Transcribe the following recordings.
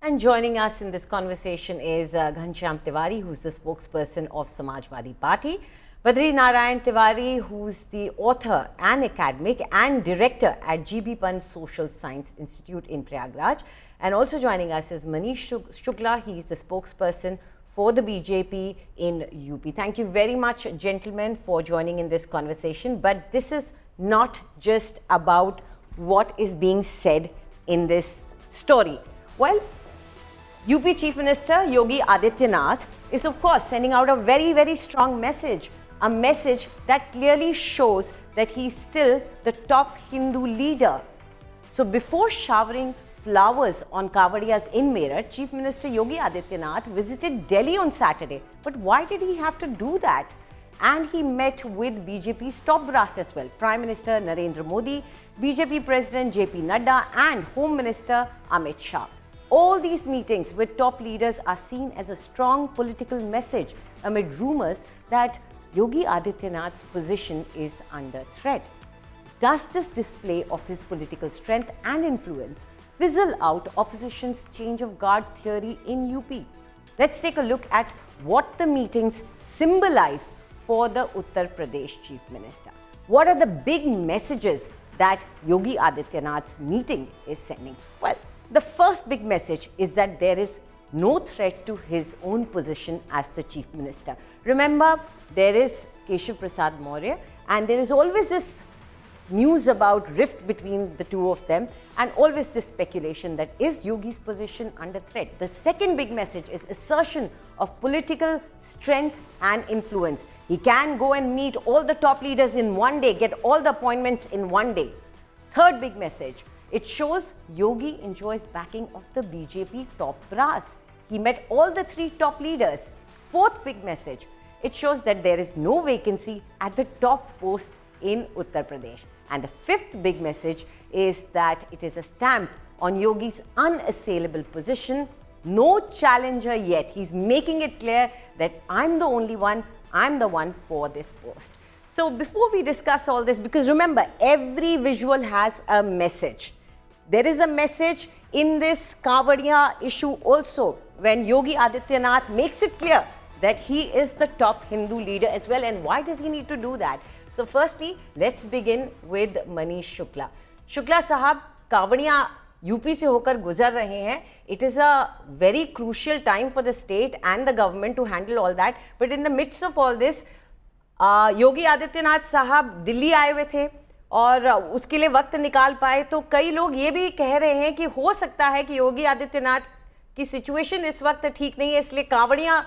And joining us in this conversation is Ghanshyam Tiwari, who's the spokesperson of Samajwadi Party. Badri Narayan Tiwari, who's the author and academic and director at GB Pant Social Science Institute in Prayagraj. And also joining us is Manish Shukla. He's the spokesperson for the BJP in UP. Thank you very much, gentlemen, for joining in this conversation. But this is not just about what is being said in this story. Well, UP Chief Minister Yogi Adityanath is of course sending out a very, very strong message. A message that clearly shows that he's still the top Hindu leader. So before showering flowers on Kawadias in Meerut, Chief Minister Yogi Adityanath visited Delhi on Saturday. But why did he have to do that? And he met with BJP's top brass as well. Prime Minister Narendra Modi, BJP President JP Nadda and Home Minister Amit Shah. All these meetings with top leaders are seen as a strong political message amid rumors that Yogi Adityanath's position is under threat. Does this display of his political strength and influence fizzle out opposition's change of guard theory in UP? Let's take a look at what the meetings symbolize for the Uttar Pradesh Chief Minister. What are the big messages that Yogi Adityanath's meeting is sending? Well, the first big message is that there is no threat to his own position as the Chief Minister. Remember, there is Keshav Prasad Maurya and there is always this news about rift between the two of them and always this speculation that is Yogi's position under threat. The second big message is assertion of political strength and influence. He can go and meet all the top leaders in one day, get all the appointments in one day. Third big message, it shows Yogi enjoys backing of the BJP top brass. He met all the three top leaders. Fourth big message, it shows that there is no vacancy at the top post in Uttar Pradesh. And the fifth big message is that it is a stamp on Yogi's unassailable position. No challenger yet. He's making it clear that I'm the only one, I'm the one for this post. So before we discuss all this, because remember, every visual has a message. There is a message in this Kawadiya issue also when Yogi Adityanath makes it clear that he is the top Hindu leader as well. And why does he need to do that? So firstly, let's begin with Manish Shukla. Shukla Sahab, Kawadiya UP से होकर गुजर रहे हैं. It is a very crucial time for the state and the government to handle all that. But in the midst of all this, Yogi Adityanath साहब दिल्ली आए हुए थे और उसके लिए वक्त निकाल पाए. तो कई लोग ये भी कह रहे हैं कि हो सकता है कि योगी आदित्यनाथ की सिचुएशन इस वक्त ठीक नहीं है, इसलिए कावड़िया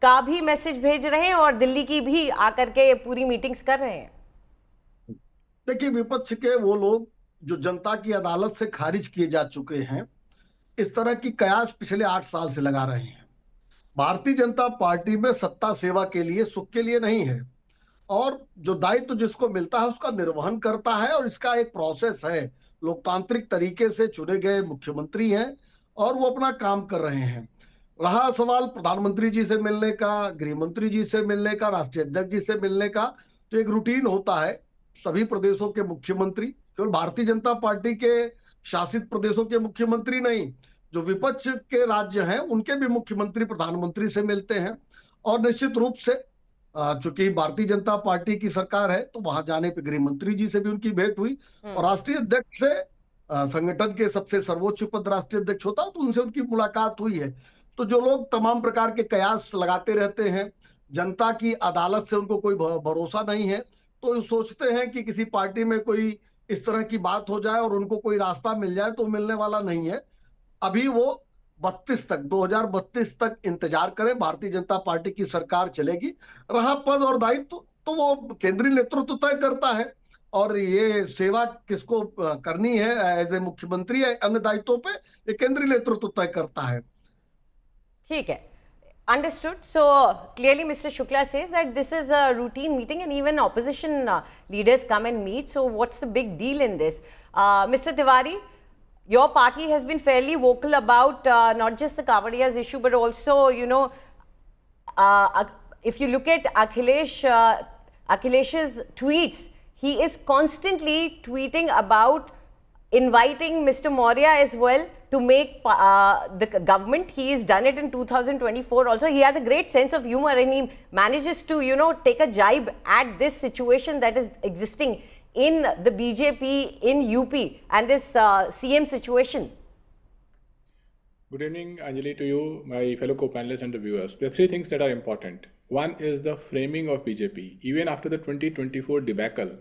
का भी मैसेज भेज रहे हैं और दिल्ली की भी आकर के पूरी मीटिंग्स कर रहे हैं. देखिए, विपक्ष के वो लोग जो जनता की अदालत से खारिज किए जा चुके हैं, इस तरह की कयास पिछले 8 साल से लगा रहे हैं. भारतीय जनता पार्टी में सत्ता सेवा के लिए, सुख के लिए नहीं है और जो दायित्व जिसको मिलता है उसका निर्वहन करता है और इसका एक प्रोसेस है. लोकतांत्रिक तरीके से चुने गए मुख्यमंत्री हैं और वो अपना काम कर रहे हैं. रहा सवाल प्रधानमंत्री जी से मिलने का, गृह मंत्री जी से मिलने का, राष्ट्रीय अध्यक्ष जी से मिलने का, तो एक रूटीन होता है. सभी प्रदेशों के मुख्यमंत्री, केवल भारतीय जनता पार्टी के शासित प्रदेशों के मुख्यमंत्री नहीं, जो विपक्ष के राज्य हैं उनके भी मुख्यमंत्री प्रधानमंत्री से मिलते हैं. और निश्चित रूप से चूंकि भारतीय जनता पार्टी की सरकार है तो वहां जाने पे गृह मंत्री जी से भी उनकी भेंट हुई और राष्ट्रीय अध्यक्ष से, संगठन के सबसे सर्वोच्च पद राष्ट्रीय अध्यक्ष होता है, तो उनसे उनकी मुलाकात हुई है. तो जो लोग तमाम प्रकार के कयास लगाते रहते हैं, जनता की अदालत से उनको कोई भरोसा नहीं है, तो सोचते हैं कि किसी पार्टी में कोई इस तरह की बात हो जाए और उनको कोई रास्ता मिल जाए, तो मिलने वाला नहीं है. अभी वो 2032 तक इंतजार करें. भारतीय जनता पार्टी की सरकार चलेगी. रहा पद और दायित्व तो वो केंद्रीय नेतृत्व तय करता है और ये सेवा किसको करनी है एज ए मुख्यमंत्री या अन्य दायित्वों पे, ये केंद्रीय नेतृत्व तय करता है. ठीक है, understood. So clearly Mr. Shukla says that this is a routine meeting and even opposition leaders come and meet. So what's the big deal in this? Mr. Tiwari, your party has been fairly vocal about not just the Kawadias issue, but also, you know, if you look at Akhilesh's tweets, he is constantly tweeting about inviting Mr. Maurya as well to make the government. He has done it in 2024 also. He has a great sense of humor, and he manages to, you know, take a jibe at this situation that is existing in the BJP in UP and this CM situation. Good evening, Anjali, to you, my fellow co-panelists and the viewers. There are three things that are important. One is the framing of BJP. Even after the 2024 debacle,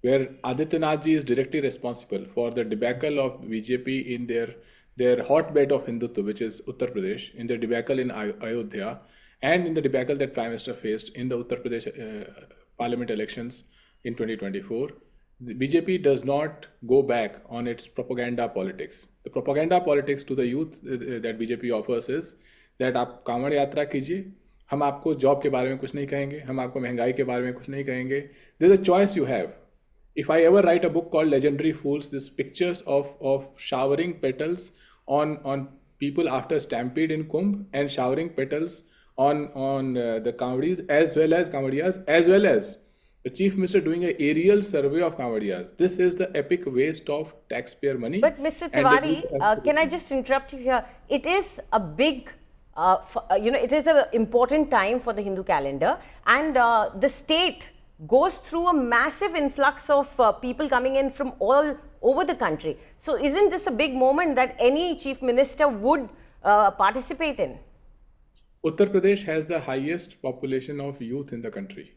where Adityanath ji is directly responsible for the debacle of BJP in their hotbed of Hindutva, which is Uttar Pradesh, in their debacle in Ayodhya, and in the debacle that Prime Minister faced in the Uttar Pradesh parliament elections in 2024. The BJP does not go back on its propaganda politics. The propaganda politics to the youth that BJP offers is that आप कांवड़ यात्रा कीजिए, हम आपको job के बारे में कुछ नहीं कहेंगे, हम आपको महंगाई के बारे में कुछ नहीं कहेंगे. There's a choice you have. If I ever write a book called Legendary Fools, these pictures of showering petals on people after stampede in Kumbh and showering petals on the Kawadias as well as Kawadias, as well as the Chief Minister doing an aerial survey of Kawadias. This is the epic waste of taxpayer money. But Mr. Tiwari, can I just interrupt you here? It is a big, it is an important time for the Hindu calendar, and the state goes through a massive influx of people coming in from all over the country. So isn't this a big moment that any chief minister would participate in? Uttar Pradesh has the highest population of youth in the country.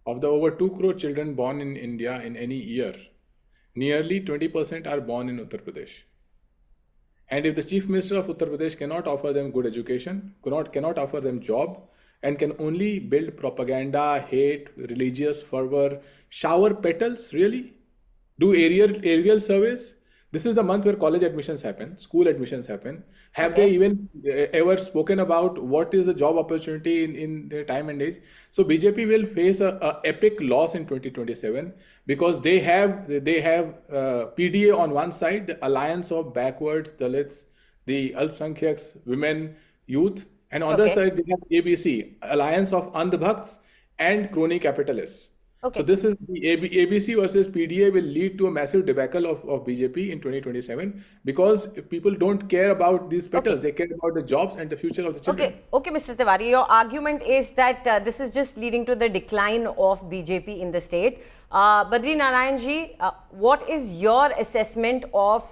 Of the over 2 crore children born in India in any year, nearly 20% are born in Uttar Pradesh. And if the Chief Minister of Uttar Pradesh cannot offer them good education, cannot offer them job, and can only build propaganda, hate, religious fervor, shower petals, really? Do aerial surveys? This is the month where college admissions happen, school admissions happen. Have they even ever spoken about what is the job opportunity in their time and age? So BJP will face a epic loss in 2027 because they have PDA on one side, the alliance of backwards, Dalits, the Alpsankhyaks, women, youth, and on the other side they have ABC, alliance of Andhbhakts and crony capitalists. So this is the ABC versus PDA will lead to a massive debacle of BJP in 2027 because people don't care about these petals. They care about the jobs and the future of the children. Okay, Mr. Tiwari, your argument is that this is just leading to the decline of BJP in the state. Badri Narayan ji, what is your assessment of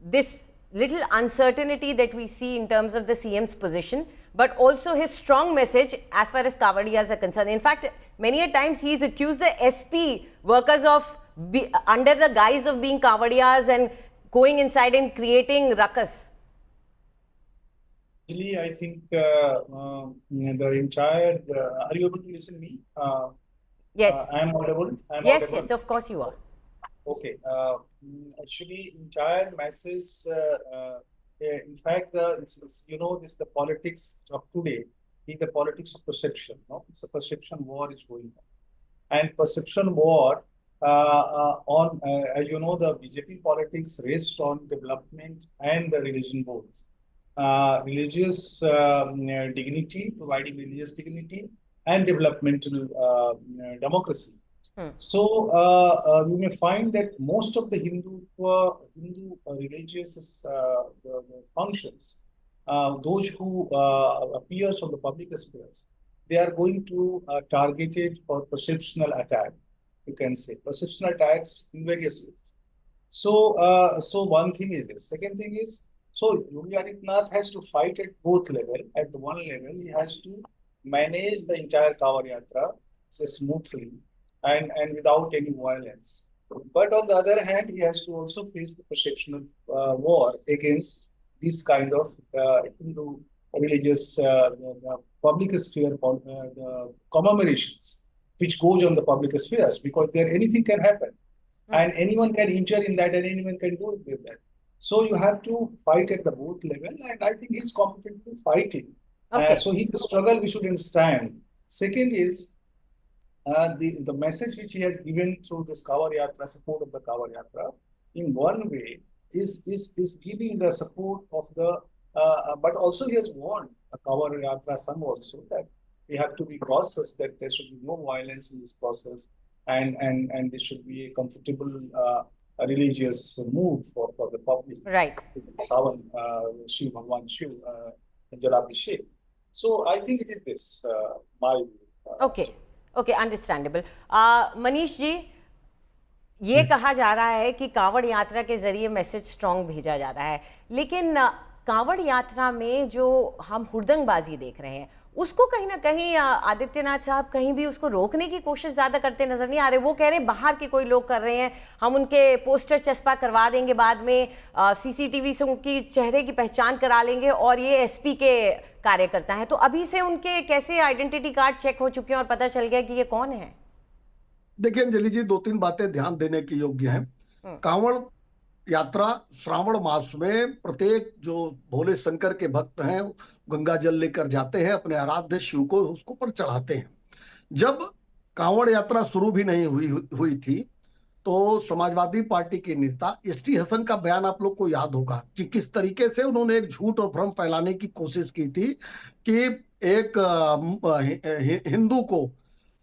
this little uncertainty that we see in terms of the CM's position, but also his strong message as far as Kawadias are concerned? In fact, many a times he's accused the SP workers of under the guise of being Kawadias and going inside and creating ruckus. Actually, I think the entire, are you able to listen to me? Yes. I am audible? Yes, of course you are. Okay. Actually, entire message, in fact, the politics of today is the politics of perception. No? It's a perception war is going on. And perception war as you know, the BJP politics rests on development and the religion both. Religious dignity, providing religious dignity and developmental democracy. So you may find that most of the Hindu religious the functions, those who appears on the public spheres, they are going to targeted for perceptional attack. You can say perceptional attacks in various ways. So so one thing is this. Second thing is, so Yogi Adityanath has to fight at both levels. At the one level, he has to manage the entire Kanwar Yatra smoothly and without any violence. But on the other hand, he has to also face the perceptional war against this kind of Hindu religious public sphere the commemorations which goes on the public spheres, because there anything can happen and anyone can injure in that and anyone can do with that. So you have to fight at the both level, and I think he's competently fighting. So his struggle we should understand. Second is the message which he has given through this Kanwar Yatra, support of the Kanwar Yatra, in one way is giving the support of the, but also he has warned the Kanwar Yatra some also that we have to be cautious, that there should be no violence in this process, and there should be a comfortable religious mood for the public. Right. Sawan, Shiv Bhagwan Shiv, Jalabhishek. So I think it is this, my view. Okay, okay, understandable. Manish ji, ये कहा जा रहा है कि कांवड़ यात्रा के जरिए message strong भेजा जा रहा है, लेकिन कांवड़ यात्रा में जो हम हुड़दंगबाजी देख रहे हैं उसको कहीं ना कहीं आदित्यनाथ साहब कहीं भी उसको रोकने की कोशिश ज़्यादा करते नजर नहीं आ रहे। वो कह रहे हैं बाहर के कोई लोग कर रहे हैं, हम उनके पोस्टर चस्पा करवा देंगे, बाद में सीसीटीवी से उनकी चेहरे की पहचान करा लेंगे और ये एसपी के कार्यकर्ता हैं। तो अभी से उनके कैसे आइडेंटिटी कार्ड चेक हो चुके हैं और पता चल गया कि ये कौन है? देखिए अंजलि जी, 2-3 बातें ध्यान देने की योग्य हैं। कांवड़ यात्रा श्रावण मास में प्रत्येक जो भोले शंकर के भक्त हैं गंगा जल लेकर जाते हैं, अपने आराध्य शिव को उसको पर चढ़ाते हैं। जब कांवड़ यात्रा शुरू भी नहीं हुई थी तो समाजवादी पार्टी के नेता एसटी हसन का बयान आप लोग को याद होगा कि किस तरीके से उन्होंने एक झूठ और भ्रम फैलाने की कोशिश की थी कि एक हिंदू को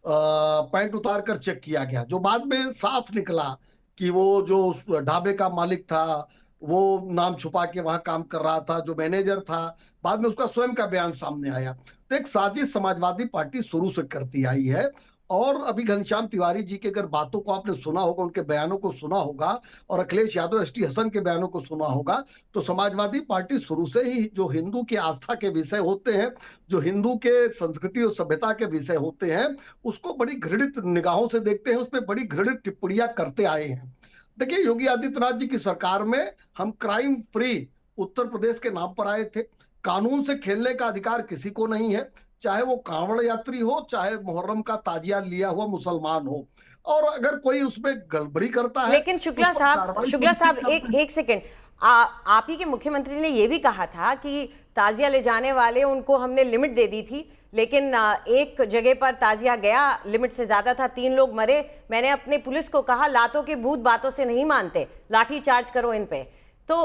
पैंट उतार कर चेक किया गया, जो बाद में साफ निकला कि वो जो उस ढाबे का मालिक था वो नाम छुपा के वहां काम कर रहा था, जो मैनेजर था बाद में उसका स्वयं का बयान सामने आया। तो एक साजिश समाजवादी पार्टी शुरू से करती आई है। और अभी घनश्याम तिवारी जी के अगर बातों को आपने सुना होगा, उनके बयानों को सुना होगा और अखिलेश यादव एसटी हसन के बयानों को सुना होगा, तो समाजवादी पार्टी शुरू से ही जो हिंदू के आस्था के विषय होते हैं, जो हिंदू के संस्कृति और सभ्यता के विषय होते हैं, उसको बड़ी घृणित निगाहों से देखते हैं, उसमें बड़ी घृणित टिप्पणियां करते आए हैं। देखिए योगी आदित्यनाथ जी की सरकार में हम क्राइम फ्री उत्तर प्रदेश के नाम पर आए थे। कानून से खेलने का अधिकार किसी को नहीं है, चाहे वो कांवड़ यात्री हो, चाहे मुहर्रम का ताजिया लिया हुआ मुसलमान हो। और अगर कोई उसमें गड़बड़ी करता है, लेकिन शुक्ला साहब एक सेकेंड, आप ही के मुख्यमंत्री ने यह भी कहा था कि ताजिया ले जाने वाले उनको हमने लिमिट दे दी थी, लेकिन एक जगह पर ताजिया गया, लिमिट से ज्यादा था, 3 लोग मरे। मैंने अपने पुलिस को कहा लातों के भूत बातों से नहीं मानते, लाठी चार्ज करो इन पे। तो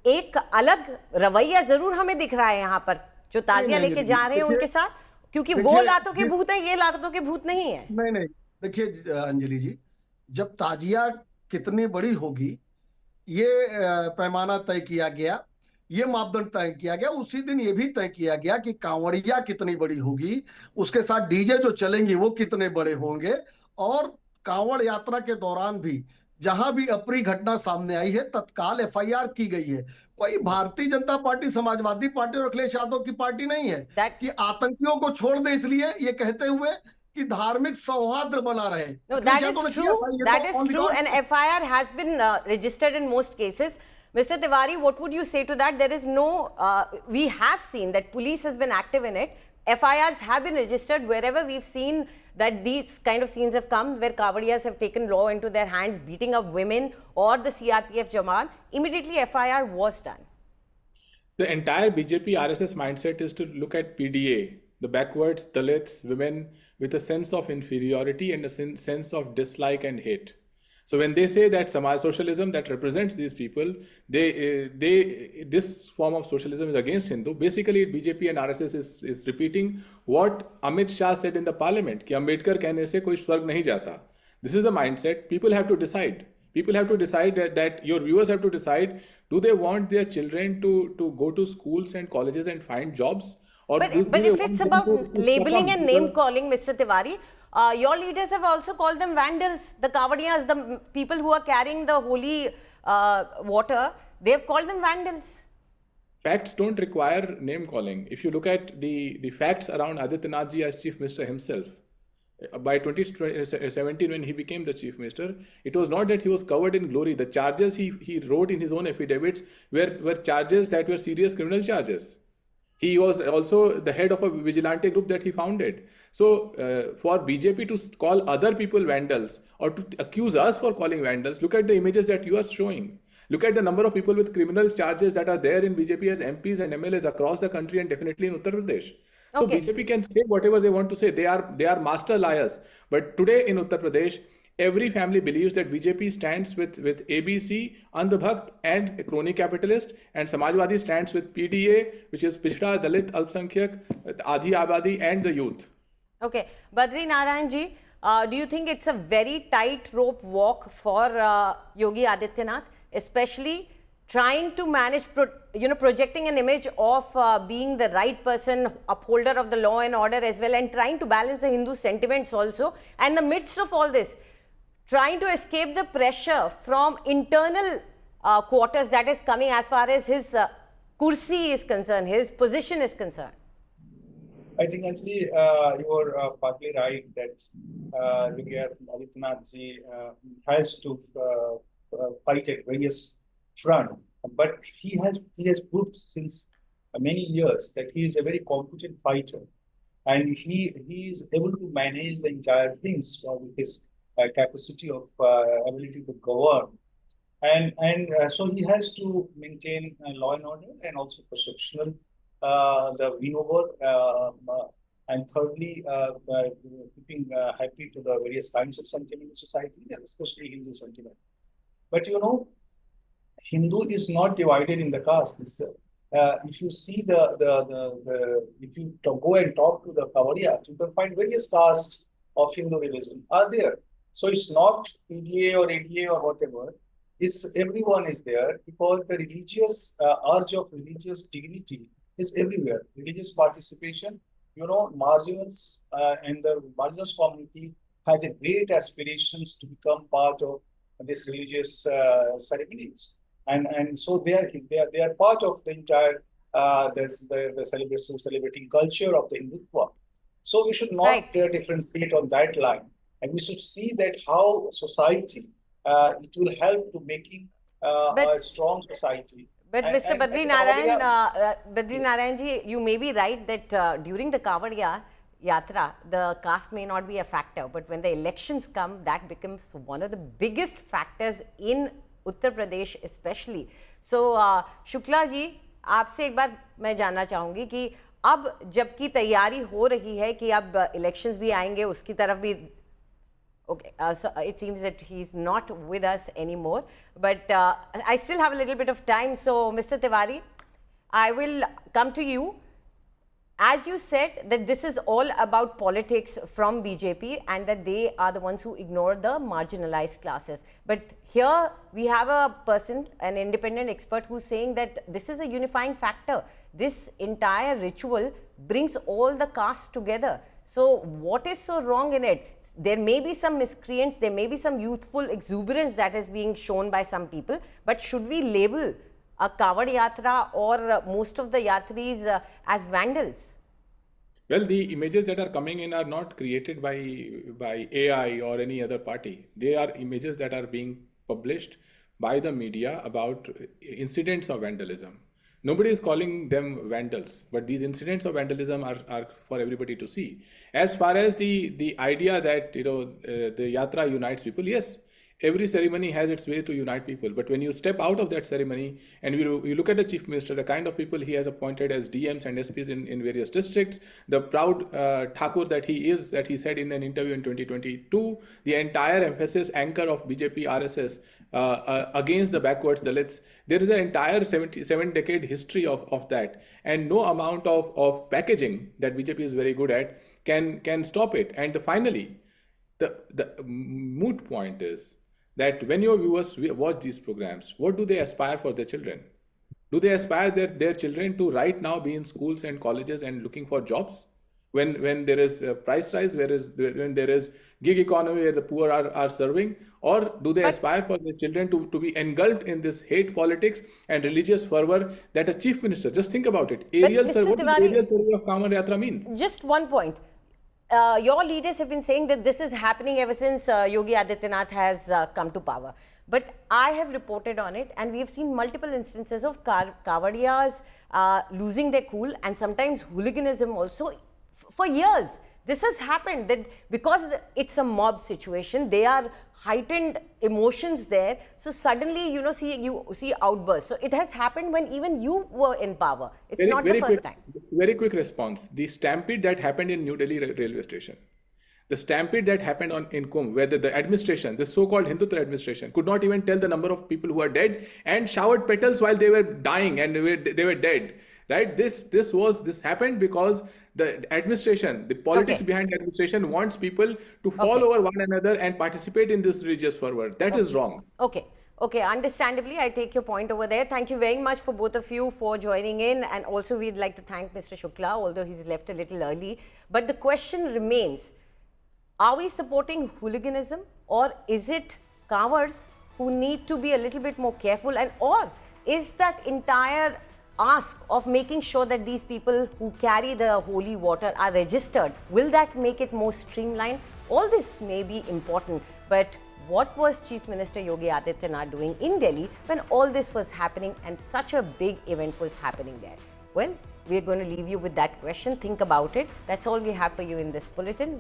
एक अलग रवैया जरूर हमें दिख रहा है यहाँ पर जो ताजिया लेके जा रहे हैं उनके साथ, क्योंकि वो लातों के भूत है, ये लातों के भूत नहीं है। नहीं, देखिए अंजलि जी, जब ताजिया कितनी बड़ी होगी ये पैमाना तय किया गया, ये मापदंड तय किया गया। उसी दिन ये भी तय किया गया कि कांवड़िया कितनी बड़ी होगी, उसके साथ डीजे जो चलेंगी वो कितने बड़े होंगे। और कांवड़ यात्रा के दौरान भी जहां भी अप्रिय घटना सामने आई है तत्काल एफआईआर की गई है। कोई भारतीय जनता पार्टी, समाजवादी पार्टी और अखिलेश यादव की पार्टी नहीं है कि आतंकियों को छोड़ दे इसलिए ये कहते हुए कि धार्मिक सौहार्द बना रहे। No, that is true. That is true. And FIR has been registered in most cases. Mr. Tiwari, what would you say to that? There is no, we have seen that police has been active in it. FIRs have been registered wherever we've seen that these kind of scenes have come, where Kawadias have taken law into their hands, beating up women or the CRPF Jawan. Immediately FIR was done. The entire BJP RSS mindset is to look at PDA, the backwards, Dalits, women, with a sense of inferiority and a sense of dislike and hate. So when they say that Samaj socialism that represents these people, this form of socialism is against Hindu. Basically, BJP and RSS is repeating what Amit Shah said in the parliament, कि अम्बेडकर कहने से कोई स्वर्ग नहीं जाता. This is a mindset. People have to decide. People have to decide that your viewers have to decide, do they want their children to go to schools and colleges and find jobs? But if it's about labeling and name calling, Mr. Tiwari, your leaders have also called them vandals. The Kawadias, the people who are carrying the holy water, they have called them vandals. Facts don't require name calling. If you look at the facts around Adityanath ji as Chief Minister himself, by 2017 when he became the Chief Minister, it was not that he was covered in glory. The charges he wrote in his own affidavits were charges that were serious criminal charges. He was also the head of a vigilante group that he founded. So for BJP to call other people vandals or to accuse us for calling vandals, look at the images that you are showing. Look at the number of people with criminal charges that are there in BJP as MPs and MLAs across the country and definitely in Uttar Pradesh. So Okay. BJP can say whatever they want to say. They are master liars. But today in Uttar Pradesh, every family believes that BJP stands with ABC, Andhbhakt and crony capitalist, and Samajwadi stands with PDA, which is Pichda, Dalit, Alpsankyak, Adhi Abadi and the youth. Okay, Badri Narayan ji, do you think it's a very tightrope walk for Yogi Adityanath, especially trying to manage, projecting an image of being the right person, upholder of the law and order as well, and trying to balance the Hindu sentiments also, and in the midst of all this, trying to escape the pressure from internal quarters that is coming as far as his kursi is concerned, his position is concerned? I think actually you are partly right that Yogi Adityanath ji has to fight at various front, but he has proved since many years that he is a very competent fighter, and he is able to manage the entire things with his capacity of ability to govern, and so he has to maintain law and order and also perceptional the win over, and thirdly keeping happy to the various kinds of sentiment in society, especially Hindu sentiment. But Hindu is not divided in the caste. If you see if you go and talk to the Kawadias, you can find various castes of Hindu religion are there. So it's not PDA or ADA or whatever. It's everyone is there because the religious urge of religious dignity is everywhere. Religious participation, marginals and the marginals community has a great aspirations to become part of this religious ceremonies. And so they are part of the entire the celebrating culture of the Hindutva. So we should not differentiate on that line, and we should see that how society it will help to making a strong society. But Mr. Badri Narayan ji, you may be right that during the Kanwar Yatra, the caste may not be a factor, but when the elections come, that becomes one of the biggest factors in Uttar Pradesh specially. So Shukla ji, आपसे एक बार मैं जानना चाहूँगी कि अब जबकि तैयारी हो रही है कि अब इलेक्शंस भी आएंगे, उसकी तरफ भी so it seems that he is not with us anymore, but I still have a little bit of time. So Mr. Tiwari, I will come to you. As you said that this is all about politics from BJP and that they are the ones who ignore the marginalized classes. But here we have a person, an independent expert, who's saying that this is a unifying factor. This entire ritual brings all the castes together. So what is so wrong in it? There may be some miscreants, there may be some youthful exuberance that is being shown by some people, but should we label a Kanwar Yatra or most of the Yatris as vandals? Well, the images that are coming in are not created by AI or any other party. They are images that are being published by the media about incidents of vandalism. Nobody is calling them vandals, but these incidents of vandalism are for everybody to see. As far as the idea that the yatra unites people, yes, every ceremony has its way to unite people. But when you step out of that ceremony and you look at the chief minister, the kind of people he has appointed as DMs and SPs in various districts, the proud Thakur that he is, that he said in an interview in 2022, the entire emphasis anchor of BJP RSS against the backwards Dalits, there is an entire 7-decade history of that, and no amount of packaging that BJP is very good at can stop it. And finally, the moot point is that when your viewers watch these programs, what do they aspire for their children? Do they aspire their children to right now be in schools and colleges and looking for jobs? When there is a price rise, when there is gig economy where the poor are serving? Or do they aspire for their children to be engulfed in this hate politics and religious fervor that a chief minister, just think about it, aerial survey, what does aerial survey of Kanwar Yatra mean? Just one point. Your leaders have been saying that this is happening ever since Yogi Adityanath has come to power. But I have reported on it, and we have seen multiple instances of Kawadias losing their cool and sometimes hooliganism also for years. This has happened that because it's a mob situation, there are heightened emotions there. So suddenly, you see outbursts. So it has happened when even you were in power. It's not the first time. Very quick response. The stampede that happened in New Delhi railway station, the stampede that happened in Kumbh, where the administration, the so-called Hindutva administration, could not even tell the number of people who are dead and showered petals while they were dying and they were dead. Right? This happened because The administration, the politics behind the administration wants people to fall over one another and participate in this religious fervor. That is wrong. Okay, understandably, I take your point over there. Thank you very much for both of you for joining in, and also we'd like to thank Mr. Shukla, although he's left a little early. But the question remains, are we supporting hooliganism, or is it cowards who need to be a little bit more careful, and or is that entire ask of making sure that these people who carry the holy water are registered, will that make it more streamlined? All this may be important, but what was Chief Minister Yogi Adityanath doing in Delhi when all this was happening and such a big event was happening there? Well, we're going to leave you with that question. Think about it. That's all we have for you in this bulletin.